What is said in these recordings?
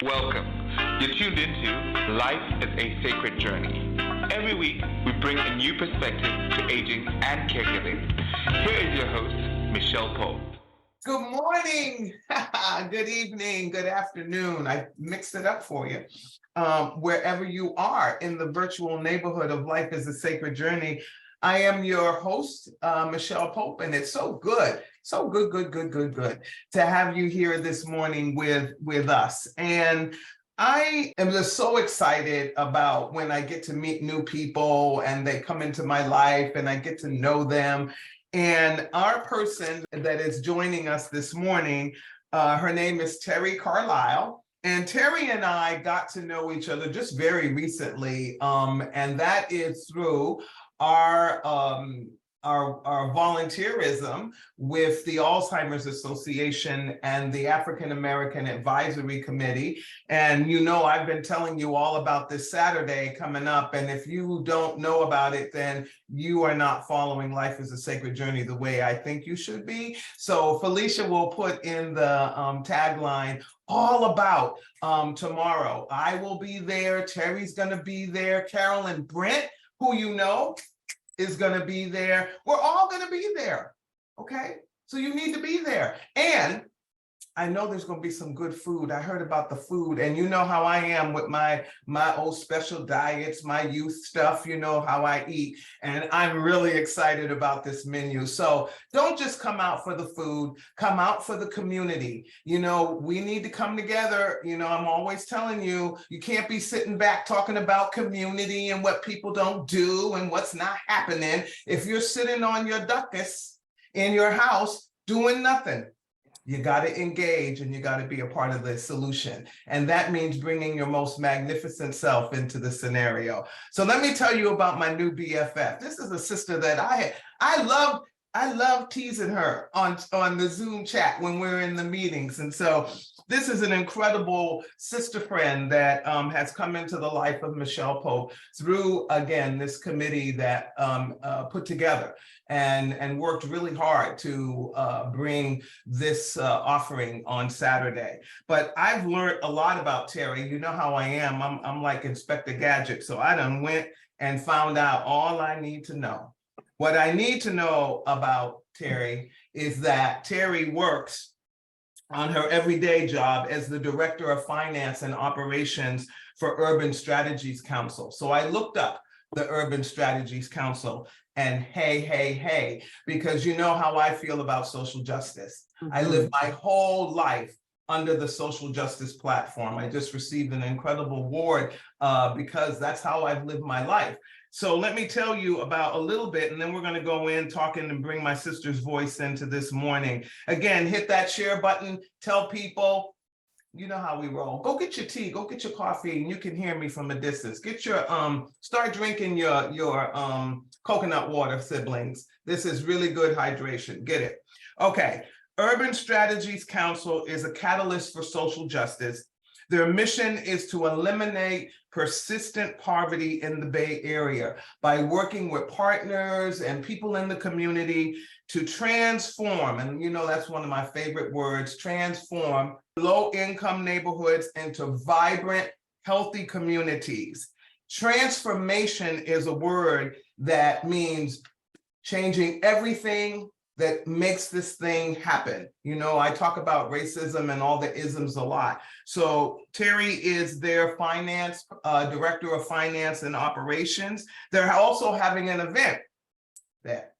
Welcome. You're tuned into Life is a Sacred Journey. Every week, we bring a new perspective to aging and caregiving. Here is your host, Michelle Pope. Good morning, good evening, good afternoon. I mixed it up for you. Wherever you are in the virtual neighborhood of Life is a Sacred Journey, I am your host, Michelle Pope, and it's so good to have you here this morning with us. And I am just so excited about when I get to meet new people and they come into my life and I get to know them. And our person that is joining us this morning, her name is Teri Carlyle. And Teri and I got to know each other just very recently, and that is through our volunteerism with the Alzheimer's Association and the African American Advisory Committee. And you know, I've been telling you all about this Saturday coming up. And if you don't know about it, then you are not following Life is a Sacred Journey the way I think you should be. So Felicia will put in the tagline all about tomorrow. I will be there. Teri's going to be there. Carol and Brent, who you know, is going to be there. We're all going to be there. Okay. So you need to be there. And I know there's going to be some good food. I heard about the food, and you know how I am with my old special diets, my youth stuff, you know how I eat. And I'm really excited about this menu. So don't just come out for the food, come out for the community. You know, we need to come together. You know, I'm always telling you, you can't be sitting back talking about community and what people don't do and what's not happening if you're sitting on your duckus in your house doing nothing. You got to engage and you got to be a part of the solution. And that means bringing your most magnificent self into the scenario. So let me tell you about my new BFF. This is a sister that I love teasing her on the Zoom chat when we're in the meetings. And so this is an incredible sister friend that has come into the life of Michelle Pope through, again, this committee that put together and worked really hard to bring this offering on Saturday. But I've learned a lot about Teri. You know how I am. I'm like Inspector Gadget. So I done went and found out all I need to know. What I need to know about Teri is that Teri works on her everyday job as the Director of Finance and Operations for Urban Strategies Council. So I looked up the Urban Strategies Council and hey, because you know how I feel about social justice. Mm-hmm. I lived my whole life under the social justice platform. I just received an incredible award because that's how I've lived my life. So let me tell you about a little bit, and then we're going to go in talking and bring my sister's voice into this morning. Again, hit that share button, tell people, you know how we roll. Go get your tea, go get your coffee, and you can hear me from a distance. Get your, start drinking your coconut water, siblings. This is really good hydration, get it. Okay, Urban Strategies Council is a catalyst for social justice. Their mission is to eliminate persistent poverty in the Bay Area by working with partners and people in the community to transform, and you know that's one of my favorite words, transform low-income neighborhoods into vibrant, healthy communities. Transformation is a word that means changing everything that makes this thing happen. You know, I talk about racism and all the isms a lot. So Teri is their finance, Director of Finance and Operations. They're also having an event that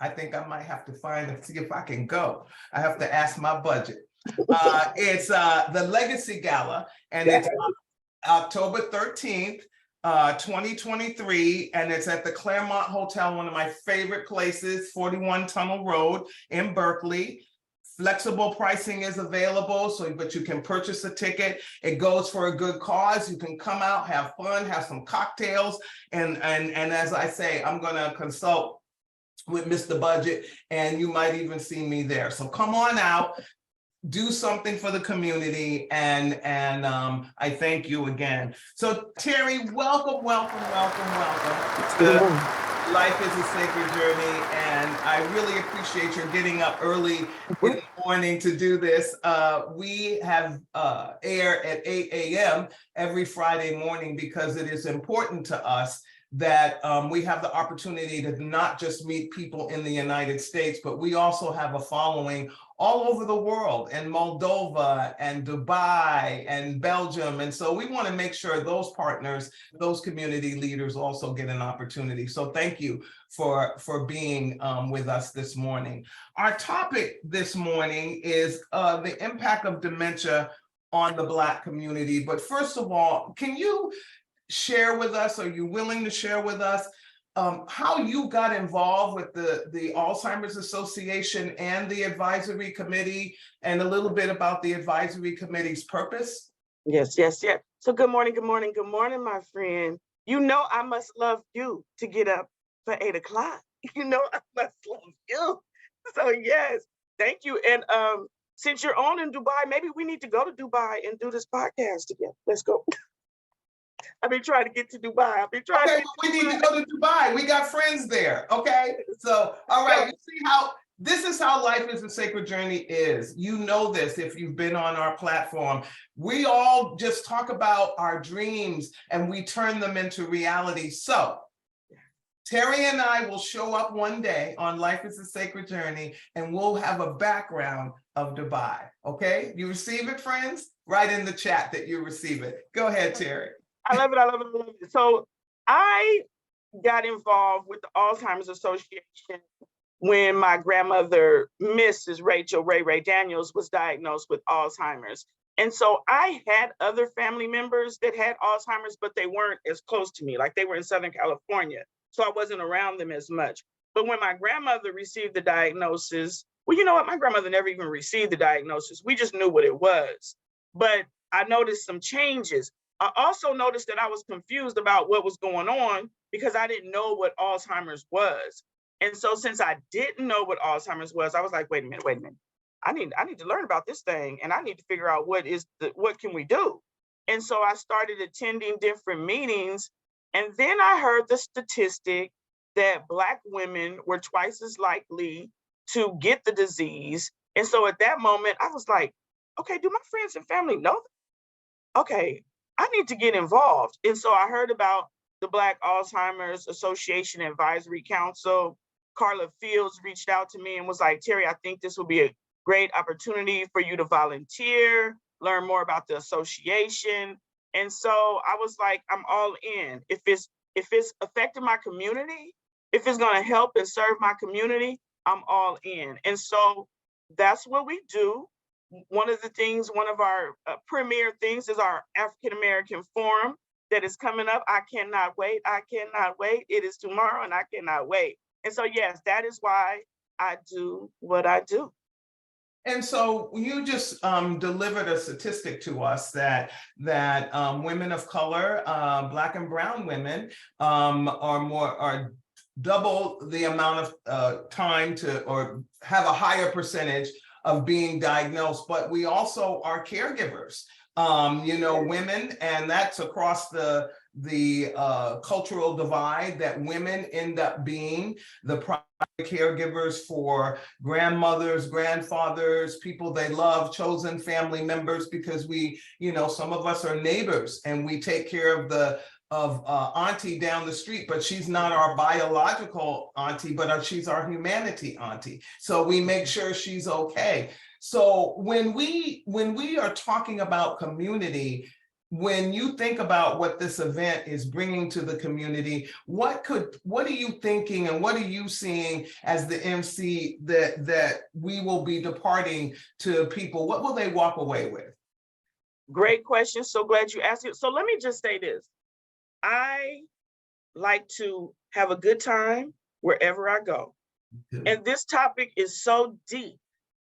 I think I might have to find and see if I can go. I have to ask my budget. It's the Legacy Gala, and it's October 13th. 2023, and it's at the Claremont Hotel, one of my favorite places, 41 Tunnel Road in Berkeley. Flexible pricing is available, but you can purchase a ticket. It goes for a good cause. You can come out, have fun, have some cocktails, and as I say, I'm gonna consult with Mr. Budget, and you might even see me there. So come on out. Do something for the community, and I thank you again. So Teri, welcome Life is a sacred journey, and I really appreciate your getting up early in the morning to do this. We have air at 8 a.m. every Friday morning because it is important to us that we have the opportunity to not just meet people in the United States, but we also have a following all over the world, in Moldova and Dubai and Belgium. And so we want to make sure those partners, those community leaders also get an opportunity. So thank you for being with us this morning. Our topic this morning is the impact of dementia on the Black community. But first of all, can you share with us, are you willing to share with us how you got involved with the Alzheimer's Association and the advisory committee, and a little bit about the advisory committee's purpose? Yes. So good morning, my friend. You know I must love you to get up for 8 o'clock. You know I must love you. So yes, thank you. And since you're on in Dubai, maybe we need to go to Dubai and do this podcast together. Let's go. I've been trying to get to Dubai. Okay, we need to go to Dubai. We got friends there. Okay. So, all right. You see how this is how Life is a Sacred Journey is. You know this if you've been on our platform. We all just talk about our dreams and we turn them into reality. So Teri and I will show up one day on Life is a Sacred Journey and we'll have a background of Dubai. Okay. You receive it, friends? Write in the chat that you receive it. Go ahead, Teri. I love it. So I got involved with the Alzheimer's Association when my grandmother, Mrs. Rachel Ray Daniels, was diagnosed with Alzheimer's. And so I had other family members that had Alzheimer's, but they weren't as close to me, like they were in Southern California. So I wasn't around them as much. But when my grandmother received the diagnosis, well, you know what? My grandmother never even received the diagnosis. We just knew what it was. But I noticed some changes. I also noticed that I was confused about what was going on because I didn't know what Alzheimer's was. And so since I didn't know what Alzheimer's was, I was like, wait a minute. I need to learn about this thing and I need to figure out what can we do? And so I started attending different meetings. And then I heard the statistic that Black women were twice as likely to get the disease. And so at that moment, I was like, okay, do my friends and family know that? Okay, I need to get involved. And so I heard about the Black Alzheimer's Association Advisory Council. Carla Fields reached out to me and was like, Teri, I think this will be a great opportunity for you to volunteer, learn more about the association. And so I was like, I'm all in. If it's affecting my community, if it's gonna help and serve my community, I'm all in. And so that's what we do. One of our premier things is our African American Forum that is coming up. I cannot wait. It is tomorrow and I cannot wait. And so, yes, that is why I do what I do. And so you just delivered a statistic to us that women of color, Black and brown women, are double the amount of time or have a higher percentage of being diagnosed, but we also are caregivers, women, and that's across the cultural divide, that women end up being the primary caregivers for grandmothers, grandfathers, people they love, chosen family members, because some of us are neighbors and we take care of auntie down the street, but she's not our biological auntie, but she's our humanity auntie. So we make sure she's okay. So when we are talking about community, when you think about what this event is bringing to the community, what are you thinking and what are you seeing as the MC that we will be departing to people? What will they walk away with? Great question. So glad you asked it. So let me just say this. I like to have a good time wherever I go. And this topic is so deep.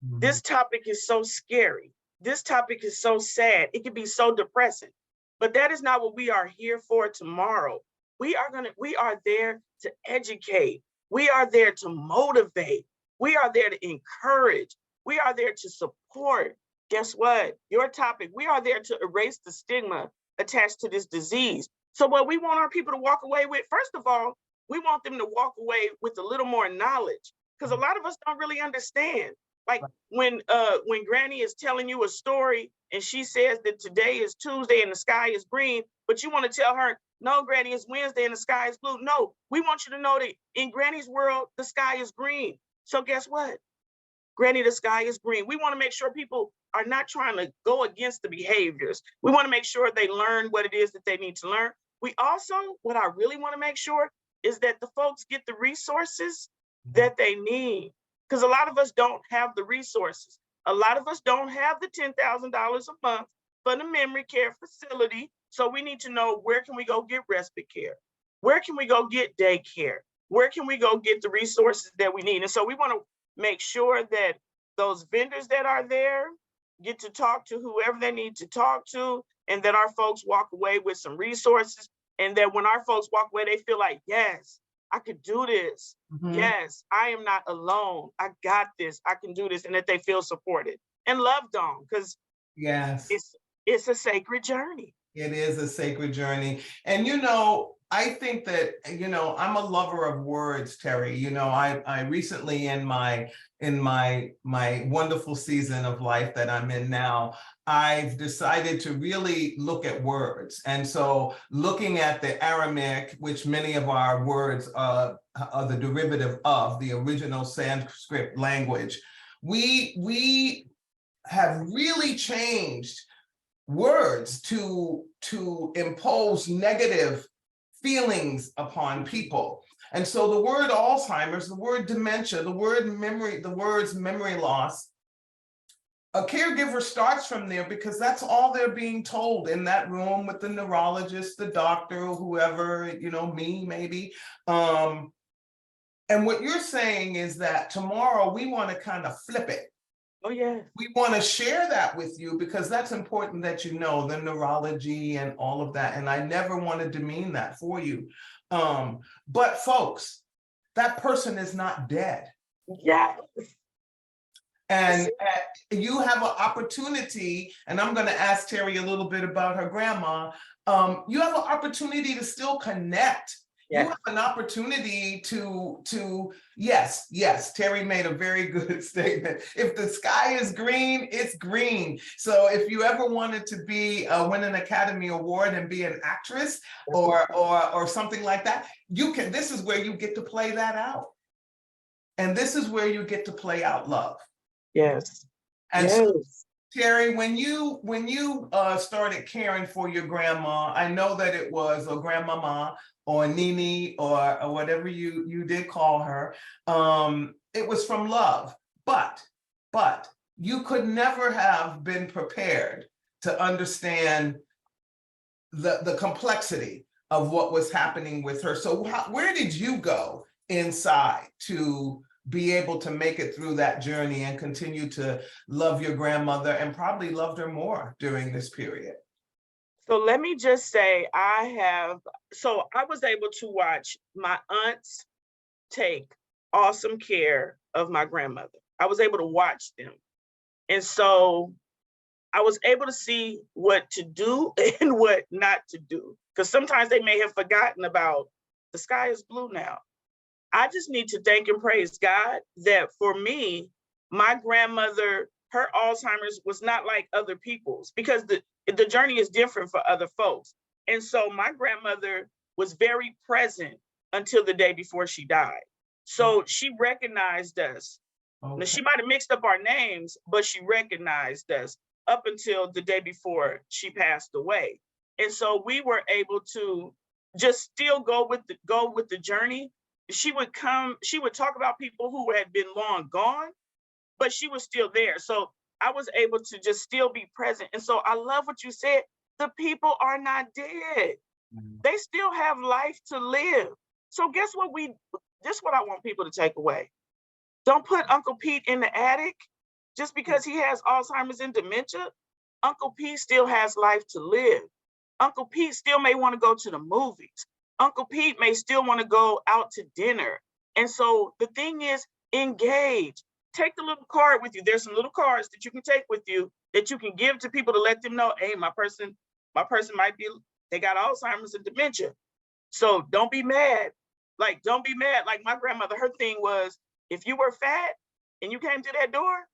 This topic is so scary. This topic is so sad. It can be so depressing. But that is not what we are here for tomorrow. We are there to educate. We are there to motivate. We are there to encourage. We are there to support. Guess what? Your topic, we are there to erase the stigma attached to this disease. So what we want our people to walk away with, first of all, we want them to walk away with a little more knowledge, because a lot of us don't really understand. Like when Granny is telling you a story and she says that today is Tuesday and the sky is green, but you want to tell her, no, Granny, it's Wednesday and the sky is blue. No, we want you to know that in Granny's world, the sky is green. So guess what? Granny, the sky is green. We want to make sure people are not trying to go against the behaviors. We want to make sure they learn what it is that they need to learn. We also, what I really want to make sure is that the folks get the resources that they need. Because a lot of us don't have the resources. A lot of us don't have the $10,000 a month for the memory care facility. So we need to know, where can we go get respite care? Where can we go get daycare? Where can we go get the resources that we need? And so we want to make sure that those vendors that are there get to talk to whoever they need to talk to, and that our folks walk away with some resources, and that when our folks walk away, they feel like, yes, I could do this. Yes, I am not alone. I got this. I can do this. And that they feel supported and loved on, because Yes, it's a sacred journey. it is a sacred journey. And, I think that, I'm a lover of words, Teri. I recently in my wonderful season of life that I'm in now, I've decided to really look at words. And so looking at the Aramaic, which many of our words are the derivative of the original Sanskrit language, we have really changed words to impose negative feelings upon people. And so the word Alzheimer's, the word dementia, the word memory, the words memory loss, a caregiver starts from there because that's all they're being told in that room with the neurologist, the doctor, or whoever, me maybe. And what you're saying is that tomorrow we want to kind of flip it. Oh, yeah. We want to share that with you because that's important that the neurology and all of that. And I never want to demean that for you. But folks, that person is not dead. Yes. And you have an opportunity, and I'm going to ask Teri a little bit about her grandma. You have an opportunity to still connect. You have an opportunity to yes, Teri made a very good statement. If the sky is green, it's green. So if you ever wanted to win an Academy Award and be an actress or something like that, this is where you get to play that out. And this is where you get to play out love. Yes. And so, Teri, when you started caring for your grandma, I know that it was a grandmama or Nini or whatever you did call her. It was from love, but you could never have been prepared to understand the complexity of what was happening with her. So where did you go inside to be able to make it through that journey and continue to love your grandmother, and probably loved her more during this period? So let me just say, I was able to watch my aunts take awesome care of my grandmother. I was able to watch them. And so I was able to see what to do and what not to do, because sometimes they may have forgotten about the sky is blue now. I just need to thank and praise God that for me, my grandmother, her Alzheimer's was not like other people's, because the journey is different for other folks. And so my grandmother was very present until the day before she died. So she recognized us. Okay. Now, she might have mixed up our names, but she recognized us up until the day before she passed away. And so we were able to just still go with the journey. She would talk about people who had been long gone, but she was still there. So I was able to just still be present. And so I love what you said. The people are not dead. Mm-hmm. They still have life to live. So guess what this is what I want people to take away. Don't put Uncle Pete in the attic just because he has Alzheimer's and dementia. Uncle Pete still has life to live. Uncle Pete still may want to go to the movies. Uncle Pete may still want to go out to dinner. And so the thing is, engage. Take the little card with you. There's some little cards that you can take with you that you can give to people to let them know, hey, my person might be, they got Alzheimer's and dementia. So don't be mad. Like, don't be mad. Like my grandmother, her thing was, if you were fat and you came to that door,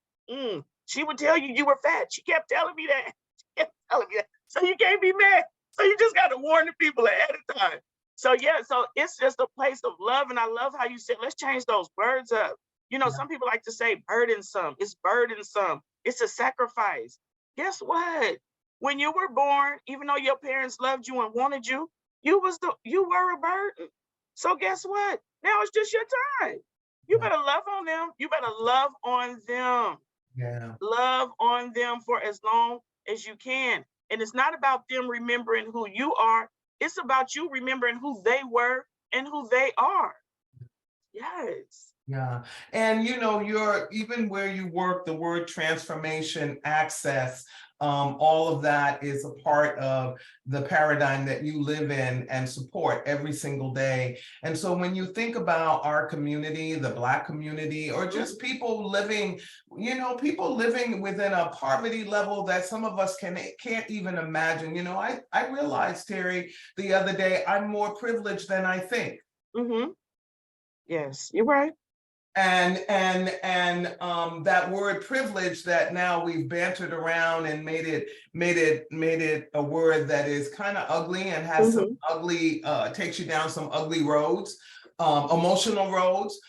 she would tell you were fat. She kept telling me that. She kept telling me that. So you can't be mad. So you just got to warn the people ahead of time. So yeah, so it's just a place of love. And I love how you said, let's change those words up. You know, some people like to say burdensome. It's burdensome. It's a sacrifice. Guess what? When you were born, even though your parents loved you and wanted you, you were a burden. So guess what? Now it's just your time. You better love on them. You better love on them. Yeah. Love on them for as long as you can. And it's not about them remembering who you are. It's about you remembering who they were and who they are. Yes. Yeah. And you know, even where you work, the word transformation, access, all of that is a part of the paradigm that you live in and support every single day. And so when you think about our community, the Black community, or just people living, people living within a poverty level that some of us can't even imagine. I realized, Teri, the other day, I'm more privileged than I think. Yes, you're right. And that word privilege that now we've bantered around and made it a word that is kind of ugly and has some ugly, takes you down some ugly roads, emotional roads.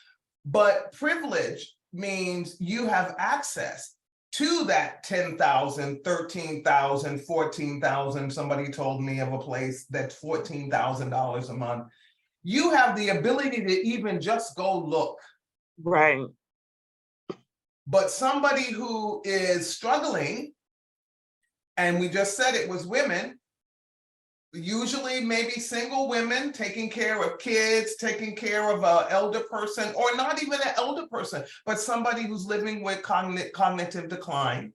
But privilege means you have access to that 10,000, 13,000, 14,000. Somebody told me of a place that's $14,000 a month. You have the ability to even just go look. Right. But somebody who is struggling, and we just said it was women, usually maybe single women taking care of kids, taking care of an elder person, or not even an elder person, but somebody who's living with cognitive decline.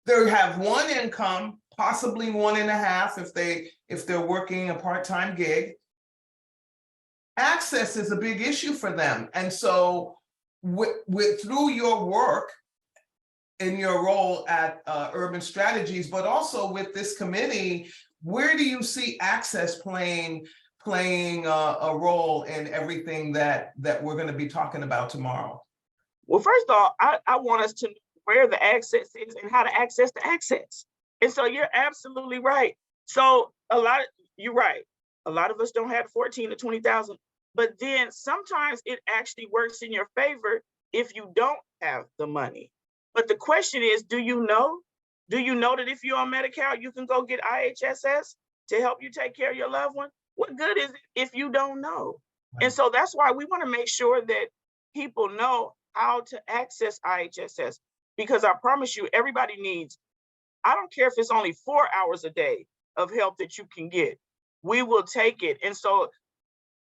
They have one income, possibly one and a half if they're working a part-time gig. Access is a big issue for them. And so through your work in your role at Urban Strategies, but also with this committee, where do you see access playing a role in everything that we're going to be talking about tomorrow? Well, first of all, I want us to know where the access is and how to access the access. And so you're absolutely right. So you're right. A lot of us don't have 14 to 20,000, but then sometimes it actually works in your favor if you don't have the money. But the question is, do you know that if you're on Medi-Cal, you can go get IHSS to help you take care of your loved one? What good is it if you don't know? Right. And so that's why we want to make sure that people know how to access IHSS, because I promise you, everybody needs, I don't care if it's only 4 hours a day of help that you can get. We will take it. And so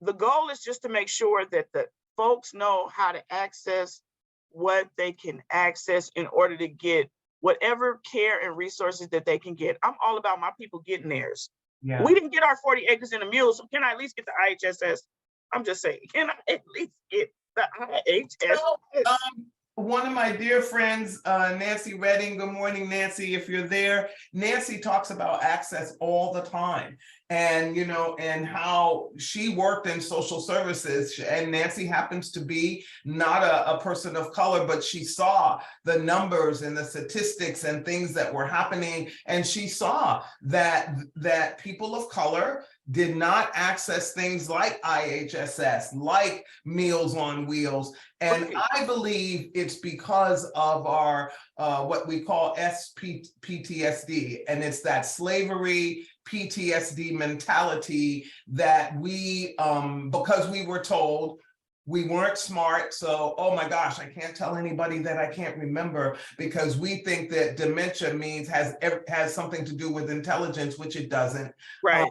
the goal is just to make sure that the folks know how to access what they can access in order to get whatever care and resources that they can get. I'm all about my people getting theirs. Yeah. We didn't get our 40 acres and a mule, so can I at least get the IHSS? I'm just saying, can I at least get the IHSS? One of my dear friends, Nancy Redding, good morning, Nancy, if you're there. Nancy talks about access all the time, and and how she worked in social services, and Nancy happens to be not a person of color, but she saw the numbers and the statistics and things that were happening, and she saw that people of color did not access things like IHSS, like Meals on Wheels. And I believe it's because of our, what we call PTSD. And it's that slavery PTSD mentality that we, because we were told we weren't smart. So, oh my gosh, I can't tell anybody that I can't remember, because we think that dementia has something to do with intelligence, which it doesn't. Right.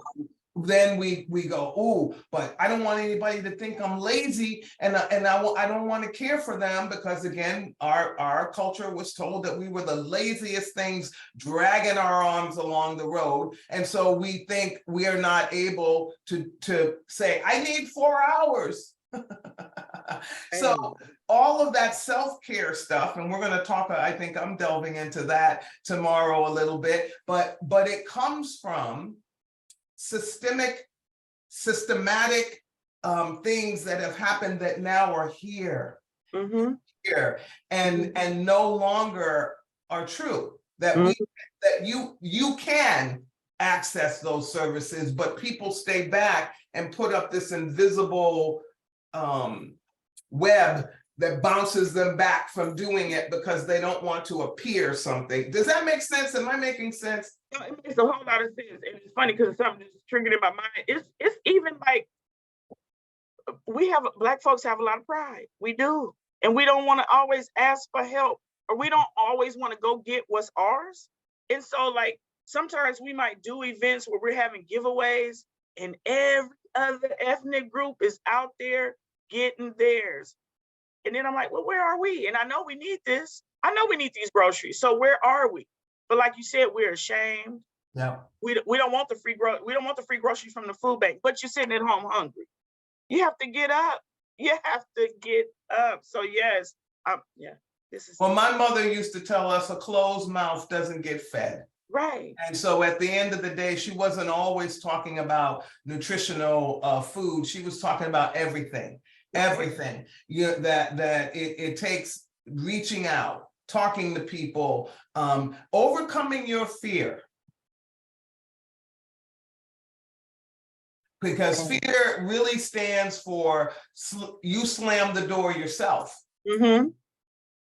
Then we go, oh, but I don't want anybody to think I'm lazy, and I don't want to care for them, because again, our culture was told that we were the laziest things dragging our arms along the road, and so we think we are not able to say, I need 4 hours. So all of that self-care stuff, and we're going to talk, I think I'm delving into that tomorrow a little bit, but it comes from systematic things that have happened that now are here, Mm-hmm. here, and no longer are true. That we that you can access those services, but people stay back and put up this invisible web that bounces them back from doing it because they don't want to appear something. Does that make sense? Am I making sense? No, it makes a whole lot of sense, and it's funny because something that's triggered in my mind. It's even like Black folks have a lot of pride. We do, and we don't want to always ask for help, or we don't always want to go get what's ours. And so, like, sometimes we might do events where we're having giveaways, and every other ethnic group is out there getting theirs. And then I'm like, well, where are we? And I know we need this. I know we need these groceries. So where are we? But like you said, we're ashamed. Yeah. We don't want the free groceries from the food bank, but you're sitting at home hungry. You have to get up. You have to get up. So yes, yeah, this is. Well, my mother used to tell us a closed mouth doesn't get fed. Right. And so at the end of the day, she wasn't always talking about nutritional food. She was talking about everything. Everything. That it takes reaching out, talking to people, overcoming your fear. Because fear really stands for you slam the door yourself. Mm-hmm.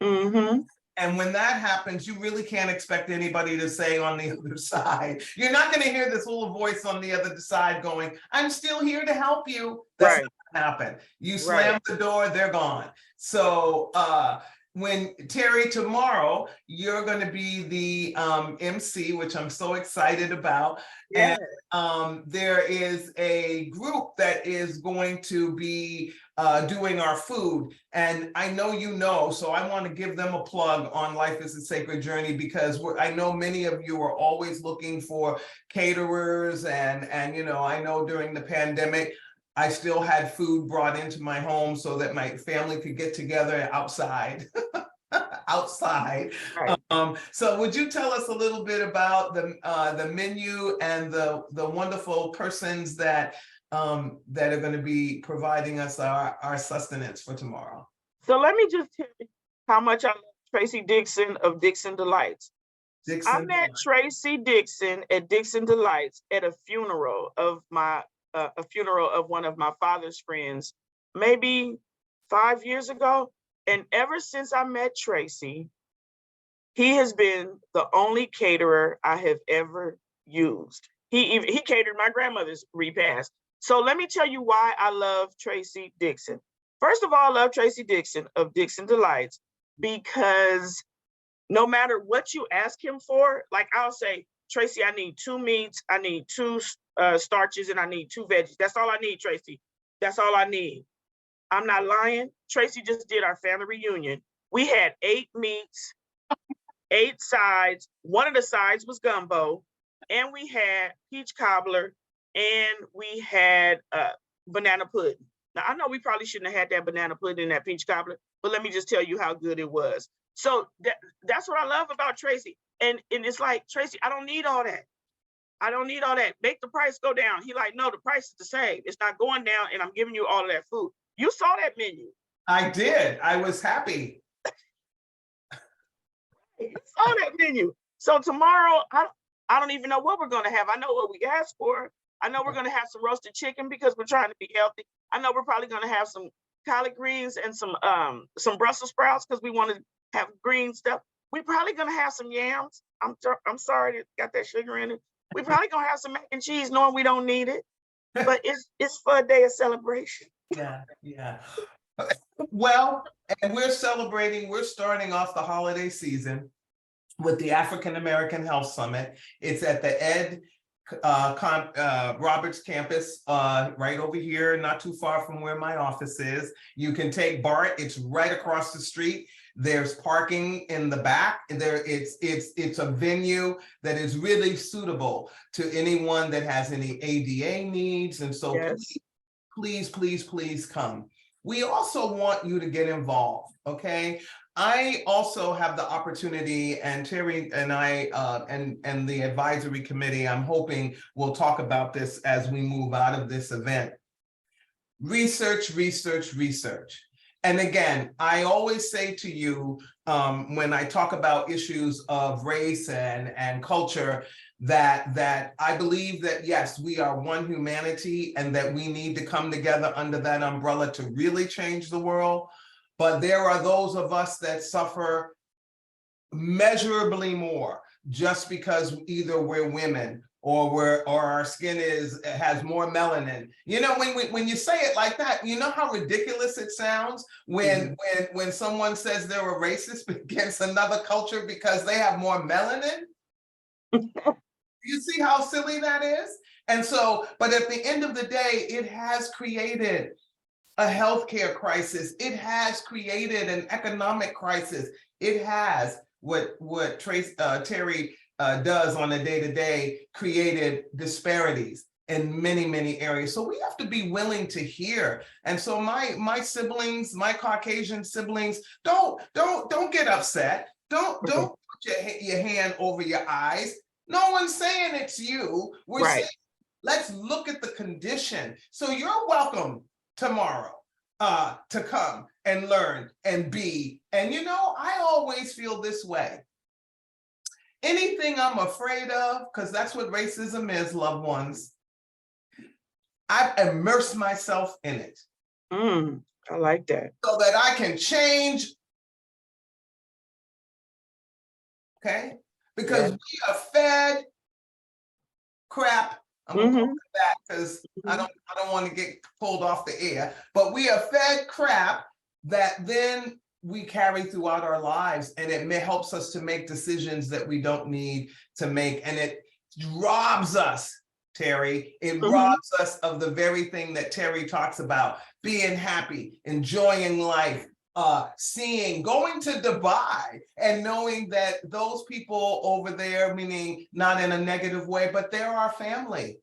Mm-hmm. And when that happens, you really can't expect anybody to say on the other side. You're not going to hear this little voice on the other side going, I'm still here to help you. That's not going to happen. You slam the door, they're gone. So when Teri, tomorrow, you're going to be the MC, which I'm so excited about. Yeah. And there is a group that is going to be doing our food. And I know you know, so I want to give them a plug on Life is a Sacred Journey, because I know many of you are always looking for caterers. And I know during the pandemic, I still had food brought into my home so that my family could get together outside. Outside. Right. So would you tell us a little bit about the menu and the wonderful persons that are going to be providing us our sustenance for tomorrow? So let me just tell you how much I love Tracy Dixson of Dixson Delights. I met Tracy Dixon at Dixson Delights at a funeral of one of my father's friends, maybe 5 years ago. And ever since I met Tracy, he has been the only caterer I have ever used. He catered my grandmother's repast. So let me tell you why I love Tracy Dixon. First of all, I love Tracy Dixon of Dixson Delights because no matter what you ask him for, like I'll say, Tracy, I need 2 meats, I need 2 starches, and I need 2 veggies. That's all I need, Tracy. That's all I need. I'm not lying. Tracy just did our family reunion. We had 8 meats, 8 sides. One of the sides was gumbo, and we had peach cobbler, and we had banana pudding. Now, I know we probably shouldn't have had that banana pudding and that peach cobbler, but let me just tell you how good it was. So that's what I love about Tracy. And it's like, Tracy, I don't need all that. I don't need all that. Make the price go down. He like, no, the price is the same. It's not going down, and I'm giving you all of that food. You saw that menu. I did. I was happy. You saw that menu. So tomorrow, I don't even know what we're going to have. I know what we asked for. I know we're going to have some roasted chicken because we're trying to be healthy. I know we're probably going to have some collard greens and some Brussels sprouts because we want to have green stuff. We're probably going to have some yams. I'm sorry it got that sugar in it. We're probably going to have some mac and cheese knowing we don't need it. But it's for a day of celebration. Yeah. Well, and we're starting off the holiday season with the African American Health Summit. It's at the Ed Roberts campus, right over here, not too far from where my office is. You can take BART, it's right across the street. There's parking in the back. It's a venue that is really suitable to anyone that has any ADA needs. And so please come. We also want you to get involved, okay? I also have the opportunity, and Teri and I and the advisory committee, I'm hoping we'll talk about this as we move out of this event. Research, research, research. And again, I always say to you, when I talk about issues of race and culture, that I believe that, yes, we are one humanity and that we need to come together under that umbrella to really change the world. But there are those of us that suffer measurably more just because either we're women or our skin has more melanin. You know, when you say it like that, you know how ridiculous it sounds when someone says they're a racist against another culture because they have more melanin. You see how silly that is? And so, but at the end of the day, it has created a healthcare crisis. It has created an economic crisis. It has what Teri does on a day-to-day, created disparities in many, many areas. So we have to be willing to hear. And so my siblings, my Caucasian siblings, don't get upset. Don't put your hand over your eyes. No one's saying it's you. We're saying, let's look at the condition. So you're welcome tomorrow to come and learn and be. And you know, I always feel this way. Anything I'm afraid of, because that's what racism is, loved ones, I've immersed myself in it. I like that. So that I can change. Okay? Because we are fed crap. I'm gonna call it that because I don't want to get pulled off the air, but we are fed crap that then we carry throughout our lives, and it helps us to make decisions that we don't need to make. And it robs us, Teri, it robs us of the very thing that Teri talks about, being happy, enjoying life, going to Dubai and knowing that those people over there, meaning not in a negative way, but they're our family.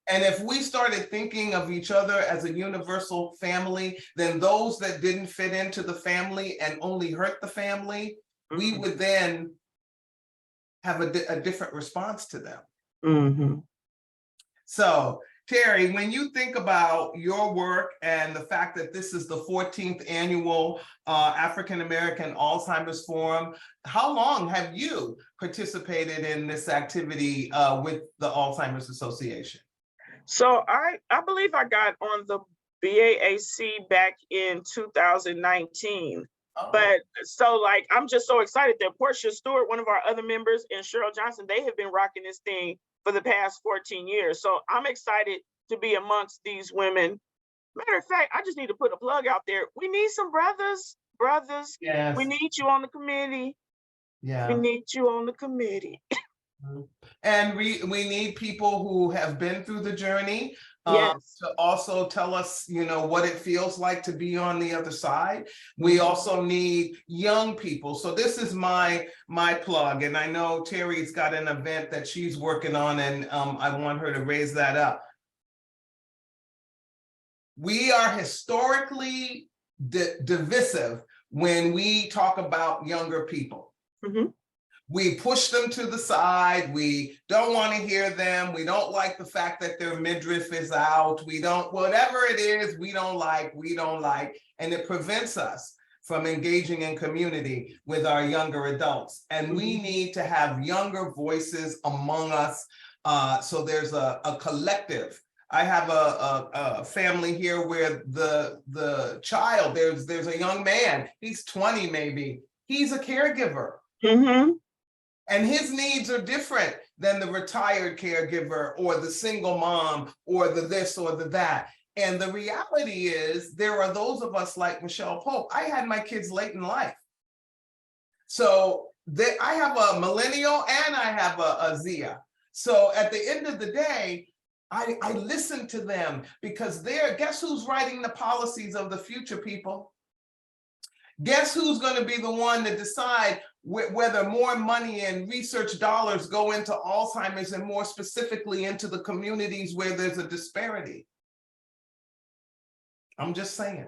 And if we started thinking of each other as a universal family, then those that didn't fit into the family and only hurt the family, we would then have a different response to them. So, Teri, when you think about your work and the fact that this is the 14th annual African American Alzheimer's Forum, how long have you participated in this activity with the Alzheimer's Association? So I believe I got on the BAAC back in 2019. But so like, I'm just so excited that Portia Stewart, one of our other members, and Cheryl Johnson, they have been rocking this thing for the past 14 years. So I'm excited to be amongst these women. Matter of fact, I just need to put a plug out there. We need some brothers. Yes. We need you on the committee. Yeah. We need you on the committee. And we need people who have been through the journey to also tell us, you know, what it feels like to be on the other side. We also need young people. So this is my plug. And I know Teri's got an event that she's working on, and I want her to raise that up. We are historically divisive when we talk about younger people. We push them to the side. We don't want to hear them. We don't like the fact that their midriff is out. We don't, whatever it is, we don't like. And it prevents us from engaging in community with our younger adults. And we need to have younger voices among us. So there's a collective. I have a family here where the child, there's a young man, he's 20 maybe, he's a caregiver. And his needs are different than the retired caregiver or the single mom or the this or the that. And the reality is there are those of us like Michelle Pope. I had my kids late in life. So I have a millennial and I have a Zia. So at the end of the day, I listen to them because guess who's writing the policies of the future, people? Guess who's going to be the one to decide whether more money and research dollars go into Alzheimer's and more specifically into the communities where there's a disparity? I'm just saying.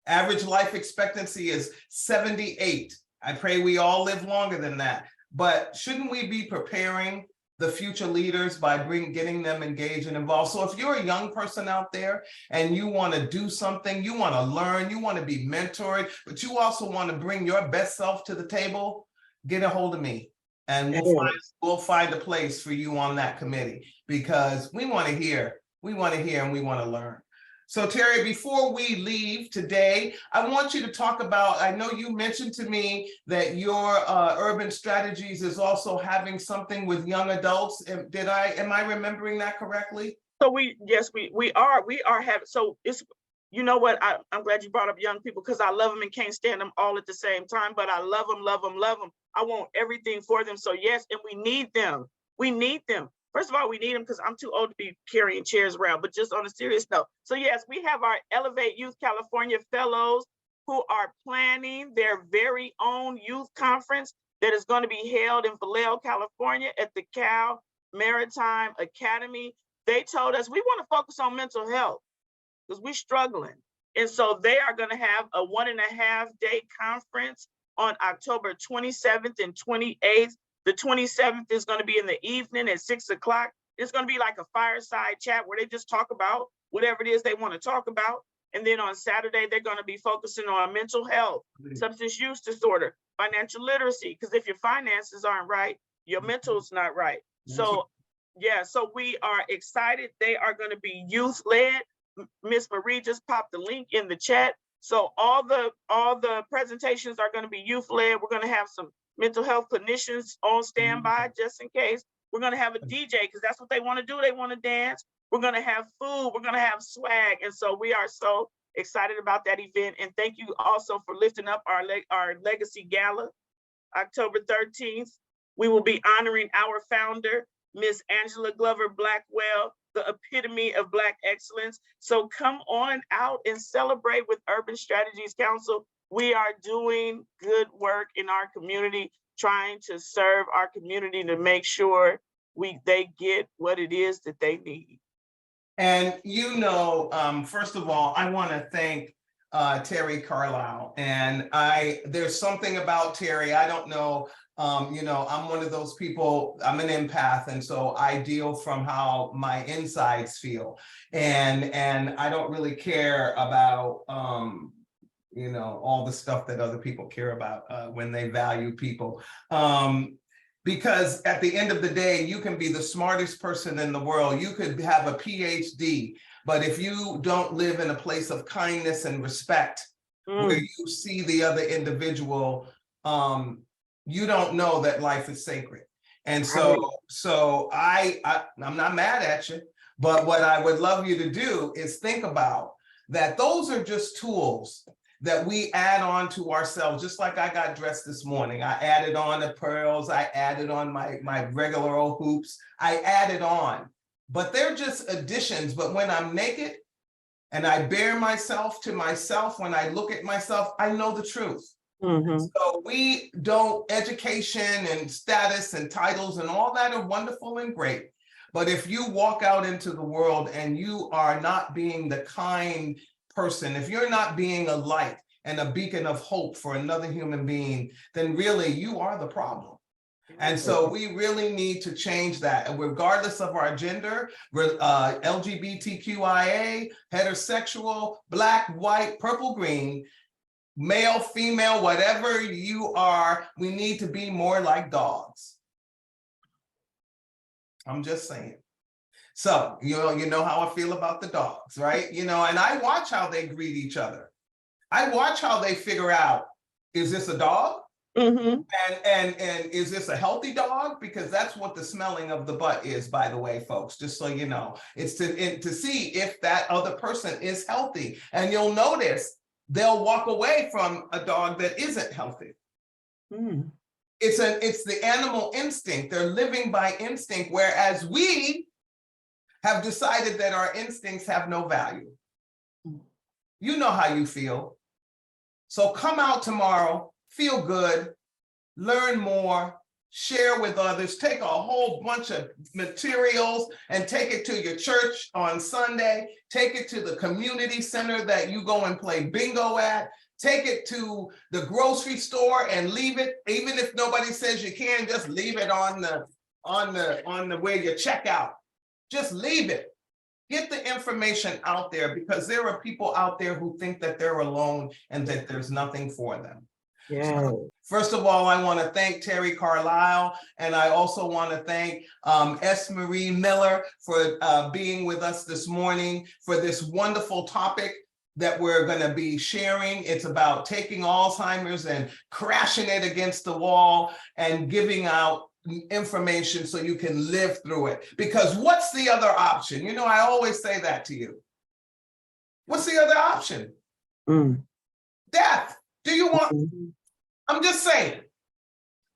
Average life expectancy is 78. I pray we all live longer than that. But shouldn't we be preparing the future leaders by getting them engaged and involved. So if you're a young person out there and you want to do something, you want to learn, you want to be mentored, but you also want to bring your best self to the table, get a hold of me. And we'll find a place for you on that committee, because we want to hear and we want to learn. So Teri, before we leave today, I want you to talk about, I know you mentioned to me that your urban strategies is also having something with young adults. Am I remembering that correctly? So we are having, so it's, you know what, I'm glad you brought up young people, because I love them and can't stand them all at the same time, but I love them. I want everything for them. So yes, and we need them. First of all, we need them because I'm too old to be carrying chairs around, but just on a serious note. So yes, we have our Elevate Youth California Fellows who are planning their very own youth conference that is going to be held in Vallejo, California at the Cal Maritime Academy. They told us we want to focus on mental health because we're struggling. And so they are going to have a 1.5-day conference on October 27th and 28th. The 27th is going to be in the evening at 6 o'clock. It's going to be like a fireside chat where they just talk about whatever it is they want to talk about. And then on Saturday, they're going to be focusing on mental health, substance use disorder, financial literacy, because if your finances aren't right, your mental's not right. So yeah, so we are excited. They are going to be youth-led. Miss Marie just popped the link in the chat. So all the presentations are going to be youth-led. We're going to have some mental health clinicians on standby just in case. We're going to have a DJ because that's what they want to do. They want to dance. We're going to have food. We're going to have swag. And so we are so excited about that event. And thank you also for lifting up our Legacy Gala, October 13th. We will be honoring our founder, Miss Angela Glover Blackwell, the epitome of Black excellence. So come on out and celebrate with Urban Strategies Council. We are doing good work in our community, trying to serve our community to make sure they get what it is that they need. And first of all, I want to thank Teri Carlyle. And there's something about Teri, I don't know, I'm one of those people, I'm an empath, and so I deal from how my insides feel. And I don't really care about all the stuff that other people care about when they value people. Because at the end of the day, you can be the smartest person in the world. You could have a PhD, but if you don't live in a place of kindness and respect, where you see the other individual, you don't know that life is sacred. And so I'm not mad at you, but what I would love you to do is think about that those are just tools that we add on to ourselves. Just like I got dressed this morning, I added on the pearls, I added on my regular old hoops, I added on, but they're just additions. But when I'm naked and I bare myself to myself, when I look at myself, I know the truth. So education and status and titles and all that are wonderful and great. But if you walk out into the world and you are not being the kind person, if you're not being a light and a beacon of hope for another human being, then really you are the problem. And so we really need to change that. And regardless of our gender, we're LGBTQIA, heterosexual, Black, white, purple, green, male, female, whatever you are, we need to be more like dogs. I'm just saying. So, you know how I feel about the dogs, right? And I watch how they greet each other. I watch how they figure out, is this a dog? And is this a healthy dog? Because that's what the smelling of the butt is, by the way, folks, just so you know. It's to see if that other person is healthy. And you'll notice they'll walk away from a dog that isn't healthy. It's the animal instinct. They're living by instinct, whereas we have decided that our instincts have no value. You know how you feel. So come out tomorrow, feel good, learn more, share with others, take a whole bunch of materials and take it to your church on Sunday, take it to the community center that you go and play bingo at, take it to the grocery store and leave it, even if nobody says you can, just leave it on on the way you check out. Just leave it. Get the information out there, because there are people out there who think that they're alone and that there's nothing for them. Yeah. So, first of all, I want to thank Teri Carlyle, and I also want to thank S. Marie Miller for being with us this morning for this wonderful topic that we're going to be sharing. It's about taking Alzheimer's and crashing it against the wall and giving out information so you can live through it. Because what's the other option? You know, I always say that to you. What's the other option? Death. Do you want? I'm just saying,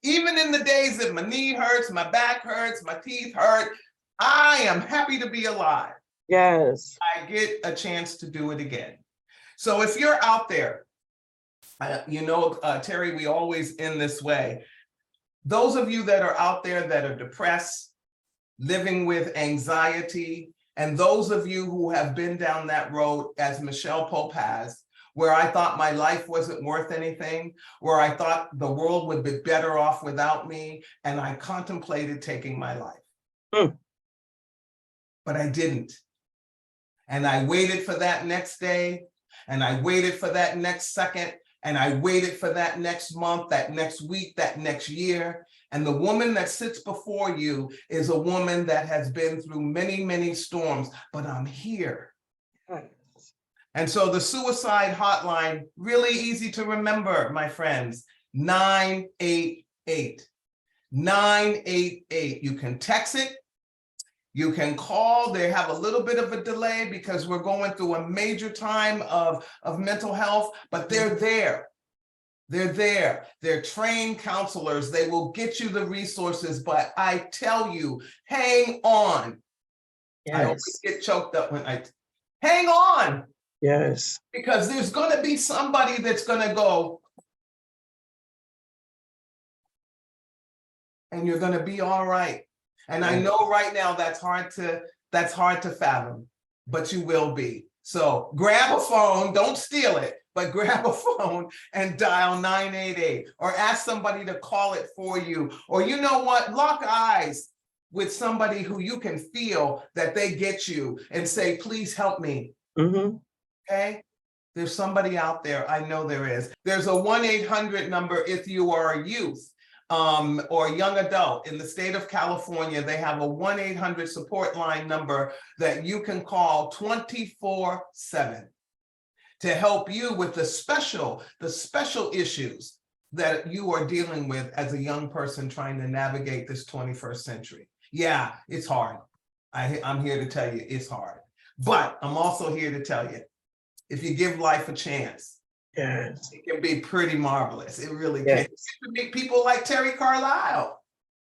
even in the days that my knee hurts, my back hurts, my teeth hurt, I am happy to be alive. Yes. I get a chance to do it again. So if you're out there, you know, Teri, we always end this way. Those of you that are out there that are depressed, living with anxiety, and those of you who have been down that road, as Michelle Pope has, where I thought my life wasn't worth anything, where I thought the world would be better off without me, and I contemplated taking my life. But I didn't. And I waited for that next day, and I waited for that next second, and I waited for that next month, that next week, that next year. And the woman that sits before you is a woman that has been through many, many storms, but I'm here. And so the suicide hotline, really easy to remember, my friends, 988. 988. You can text it. You can call. They have a little bit of a delay because we're going through a major time of mental health, but they're there. They're there. They're trained counselors. They will get you the resources, but I tell you, hang on. Yes. I always get choked up when I hang on. Yes. Because there's going to be somebody that's going to go, and you're going to be all right. And I know right now that's hard to fathom, but you will be. So grab a phone, don't steal it, but grab a phone and dial 988, or ask somebody to call it for you. Or you know what, lock eyes with somebody who you can feel that they get you and say, please help me. Okay? There's somebody out there, I know there is. There's a 1-800 number if you are a youth or a young adult in the state of California. They have a 1-800 support line number that you can call 24/7 to help you with the special issues that you are dealing with as a young person trying to navigate this 21st century. Yeah, it's hard. I'm here to tell you it's hard. But I'm also here to tell you, if you give life a chance, yes, it can be pretty marvelous. It really can. You can meet people like Teri Carlyle.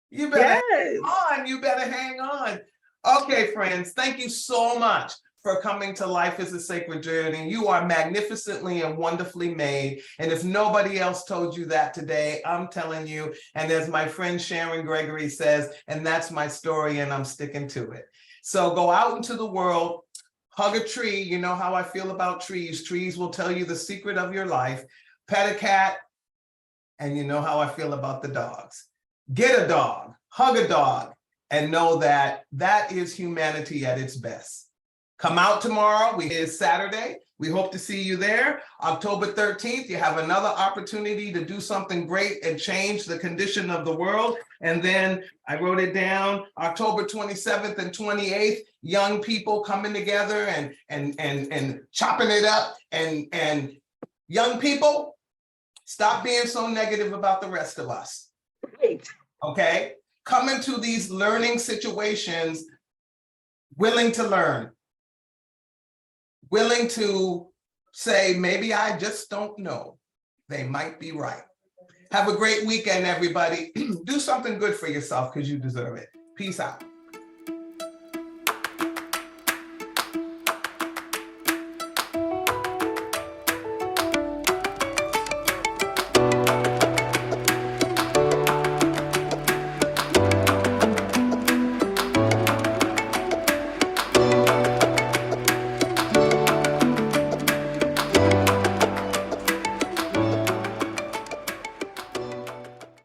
You better hang on. You better hang on. Okay, friends, thank you so much for coming to Life is a Sacred Journey. You are magnificently and wonderfully made. And if nobody else told you that today, I'm telling you. And as my friend Sharon Gregory says, and that's my story and I'm sticking to it. So go out into the world, hug a tree. You know how I feel about trees. Trees will tell you the secret of your life. Pet a cat, and you know how I feel about the dogs. Get a dog, hug a dog, and know that that is humanity at its best. Come out tomorrow. It is Saturday. We hope to see you there. October 13th, you have another opportunity to do something great and change the condition of the world. And then I wrote it down, October 27th and 28th, young people coming together and chopping it up. And young people, stop being so negative about the rest of us. Okay? Come into these learning situations willing to learn. Willing to say, maybe I just don't know. They might be right. Have a great weekend, everybody. Do something good for yourself because you deserve it. Peace out.